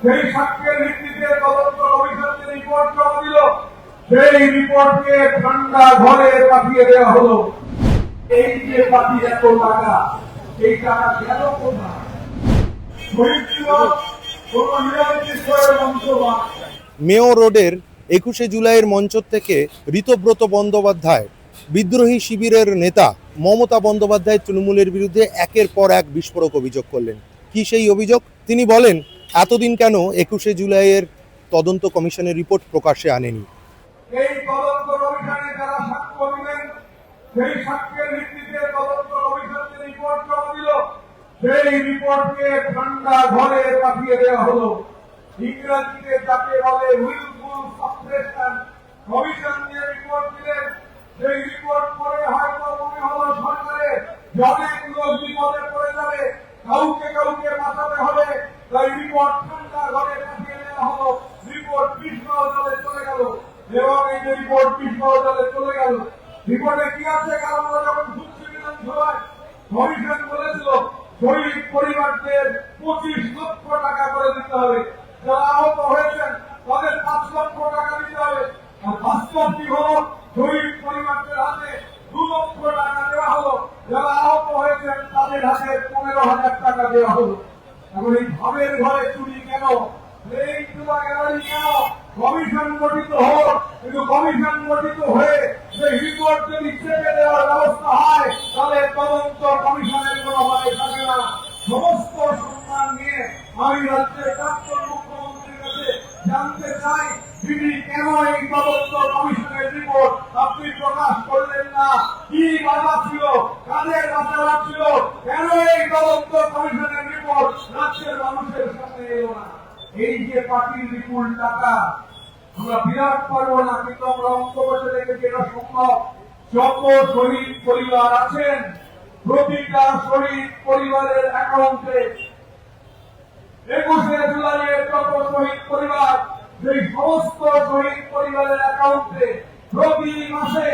সেই সাক্ষ্যের ভিত্তিতে তদন্ত কমিশন যে রিপোর্ট জমা দিল, সেই রিপোর্টকে ঠান্ডা ঘরে পাঠিয়ে দেওয়া হলো। এই যে পাঠিয়ে এত টাকা, এই টাকা গেল কোথায়? শহীদ দিবস কোন নিরঙ্কুশের মঞ্চ বা মেয়ো রোডের 21শে জুলাইয়ের মঞ্চ থেকে ঋতব্রত বন্দ্যোপাধ্যায় বিদ্রোহী শিবিরের নেতা মমতা বন্দ্যোপাধ্যায় তৃণমূলের বিরুদ্ধে একের পর এক বিস্ফোরক অভিযোগ করলেন। কি সেই অভিযোগ? তিনি বলেন, এতদিন কেন 21শে জুলাইয়ের তদন্ত কমিশনের রিপোর্ট প্রকাশ্যে আনেনি। এই তদন্ত কমিশনে যারা সাক্ষ্য দিলেন, সেই সাক্ষ্যের ভিত্তিতে তদন্ত কমিশন যে রিপোর্ট জমা দিল, সেই রিপোর্টকে ঠান্ডা ঘরে পাঠিয়ে দেওয়া হলো। ইংরেজিতে যাকে বলে উইলফুল সাপ্রেশন কমিশন যে রিপোর্ট দিলেন, সেই রিপোর্ট পড়ে হয়তো মনে হলো সরকারের অনেক লোক বিপদে পড়ে যাবে, কাউকে বাঁচাতে হবে, তাই রিপোর্ট ঠান্ডা ঘরে পাঠিয়ে দেওয়া হলো। রিপোর্ট পিছল জলে চলে গেল এবং এই যে রিপোর্ট পিছল জলে চলে গেল, রিপোর্টে কি আছে? কারণ যখন খুঁজছি বিধানসভায় কমিশন বলেছিল শহীদ পরিবারদের 25 লক্ষ টাকা করে দিতে হবে, যারা আহত হয়েছেন তাদের 5 লক্ষ টাকা দিতে হবে। আর বাস্তবটি হল শহীদ পরিবারদের হাতে 2 লক্ষ টাকা দেওয়া হলো, যারা আহত হয়েছেন তাদের হাতে 15,000 টাকা দেওয়া হলো। এখন এই ভাবের ঘরে চুরি কেন? এই চুলা গেলারি কেন? কমিশন গঠিত হোক, কিন্তু কমিশন গঠিত হয়ে সেই রিপোর্ট যদি চেপে দেওয়ার ব্যবস্থা হয়, তাহলে তদন্ত কমিশনের কোনো মানে থাকে না। সমস্ত সম্মান নিয়ে আমি রাজ্যের প্রাক্তন মুখ্যমন্ত্রীর কাছে জানতে চাই, তিনি কেন এই তদন্ত কমিশনের রিপোর্ট আপনি প্রকাশ করলেন না? কি বাধা ছিল? কাদের বাধা ছিল? কেন এই তদন্ত কমিশনের রিপোর্ট রাজ্যের মানুষের সামনে এলো না? এই যে পার্টির বিপুল টাকা আমরা বিরাট পারবো না, কিন্তু আমরা অঙ্ক বসে দেখেছি এটা সম্ভব। যত শহীদ পরিবার আছেন, প্রতিটা শহীদ পরিবারের অ্যাকাউন্টে 21শে জুলাইয়ের যত শহীদ পরিবার, সেই সমস্ত শহীদ পরিবারের অ্যাকাউন্টে প্রতি মাসে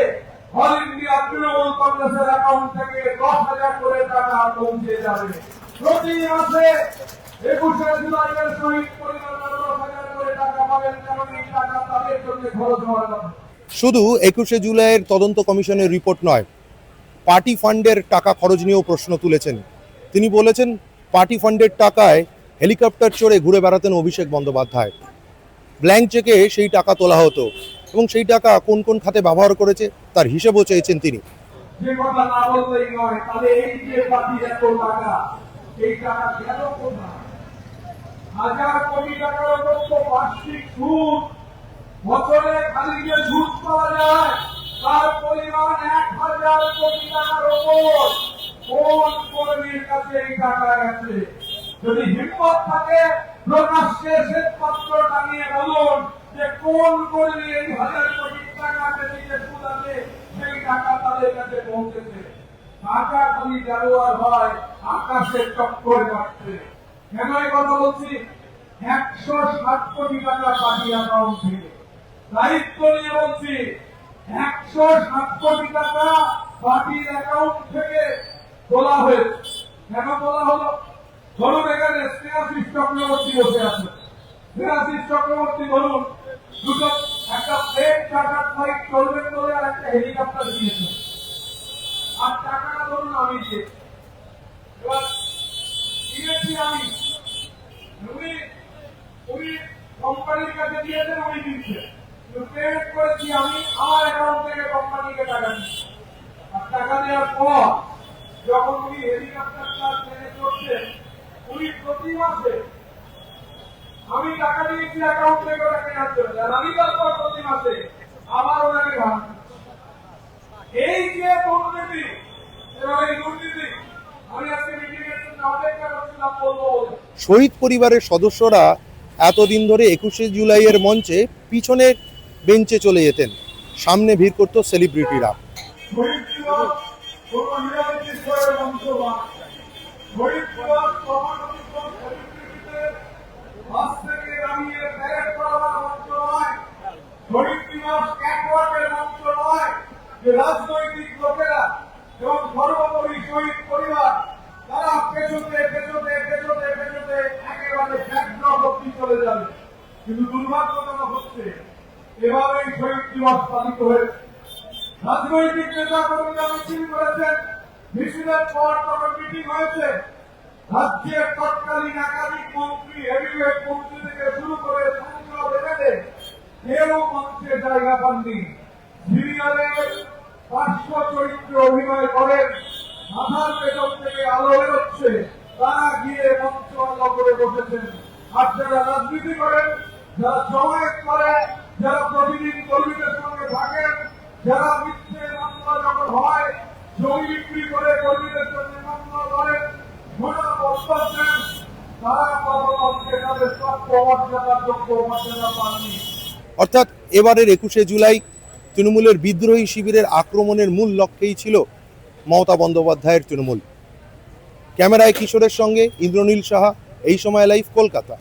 অল ইন্ডিয়া তৃণমূল কংগ্রেসের অ্যাকাউন্ট থেকে 10,000 করে টাকা পৌঁছে যাবে। প্রতি মাসে 21শে জুলাইয়ের শহীদ পরিবার 10,000 করে টাকা পাবেন, কারণ এই টাকা তাদের জন্য খরচ হওয়ার কথা। শুধু 21শে জুলাইয়ের তদন্ত কমিশনের রিপোর্ট নয়, পার্টি ফান্ডের টাকা খরচ নিয়েও প্রশ্ন তুলেছেন। তিনি বলেছেন, পার্টি ফান্ডের টাকায় হেলিকপ্টার চড়ে ঘুরে বেড়াতেন অভিষেক বন্দ্যোপাধ্যায়। ব্ল্যাঙ্ক চেকে সেই টাকা তোলা হতো এবং সেই টাকা কোন কোন খাতে ব্যবহার করেছে তার হিসেবও চেয়েছেন তিনি। যে কথা না বললেই নয়, তাহলে এই যে পার্টির এত টাকা, এই টাকা গেল কোথায়? হাজার কোটি টাকার মতো বার্ষিক সুদ, বছরে খালি যে সুদ পাওয়া যায় তার পরিমাণ 1,000 কোটি টাকার ওপর। কোন কর্মীর কাছে এই টাকা গেছে? যদি হিম্মত থাকে প্রকাশ্যে শ্বেতপত্র টানিয়ে বলুন যে কোন কর্মী এই 1,000 কোটি টাকা পেতে সুদ আছে, সেই টাকা তাদের কাছে পৌঁছেছে। টাকা খালি ব্যবহার হয় আকাশের চক্কর কাটছে। কেন এই কথা বলছি? 160 কোটি টাকা পার্টি অ্যাকাউন্ট থেকে, দায়িত্ব নিয়ে বলছি, 160 কোটি টাকা পার্টির অ্যাকাউন্ট থেকে তোলা হয়েছে। কেন তোলা হলো? ধরুন এখানে স্নেহাশিস চক্রবর্তী বসে আছে, স্নেহাশিস চক্রবর্তী ধরুন দুটো একটা প্লেন চার্টার ফ্লাইট চলবেন বলে আর একটা হেলিকপ্টার দিয়েছে, আর টাকাটা ধরুন আমি দিয়েছি। এবার দিয়েছি আমি, উনি কোম্পানির কাছে দিয়েছেন, উনি দিচ্ছেন, পেমেন্ট করেছি আমি, আমার অ্যাকাউন্ট থেকে কোম্পানিকে টাকা দিচ্ছি। আর টাকা দেওয়ার পর যখন উনি হেলিকপ্টারটা ট্রেনে চড়ছেন, উনি প্রতি মাসে আমি টাকা দিয়েছি অ্যাকাউন্ট থেকে ওটাকে আসতে, আর আমি তারপর প্রতি মাসে আবার ওনাকে ভাগ। এই যে দুর্নীতি এবং এই দুর্নীতি আমি আজকে মিটিং এর জন্য অপেক্ষা করছিলাম বলবো। শহীদ পরিবারের সদস্যরা এতদিন ধরে 21শে জুলাইয়ের মঞ্চে পিছনের বেঞ্চে চলে যেতেন, সামনে ভিড় করত সেলিব্রিটিরা। শহীদ দিবস কোন নিরঙ্কুশের মঞ্চ বা শহীদ দিবস বাস থেকে নামিয়ে প্যারেড করাবার মঞ্চ নয়, শহীদ দিবস ক্যাটওয়াকের মঞ্চ নয়, যে রাজনৈতিক লোকেরা এবং সর্বোপরি শহীদ পরিবার তারা পেছনে একেবারে ব্যাকড্রপ অব্দি চলে চলে যাবে। কিন্তু দুর্ভাগ্যজনক হচ্ছে এভাবেই শহীদ দিবস পালিত হয়েছে। রাজনৈতিক নেতা কর্মীরা মিছিল করেছেন, মিছিলের পর তখন মিটিং হয়েছে। রাজ্যের তৎকালীন একাধিক মন্ত্রী, হেভিওয়েট মন্ত্রী থেকে শুরু করে সংসদ এমএলএ কেউ মঞ্চে জায়গা পাননি। সিরিয়ালের পার্শ্ব চরিত্রে অভিনয় করেন, মাথার পেছন থেকে আলো বেরোচ্ছে, তারা গিয়ে মঞ্চ আলো করে বসেছেন। আর যারা রাজনীতি করেন, যারা জমায়েত করেন, যারা প্রতিদিন কর্মীদের সঙ্গে থাকেন, যারা মিথ্যে মামলা যখন হয় জমি বিক্রি করে কর্মীদের সঙ্গে মামলা করেন, ঘোড়া প্রস্তাব দেন, তারা কখনো তাদের প্রাপ্য মর্যাদার যোগ্য মর্যাদা পাননি। অর্থাৎ এবারের 21শে জুলাই তৃণমূলের বিদ্রোহী শিবিরের আক্রমণের মূল লক্ষ্যেই ছিল মমতা বন্দ্যোপাধ্যায়ের তৃণমূল। ক্যামেরায় কিশোরের সঙ্গে ইন্দ্রনীল সাহা, এই সময় লাইভ, কলকাতা।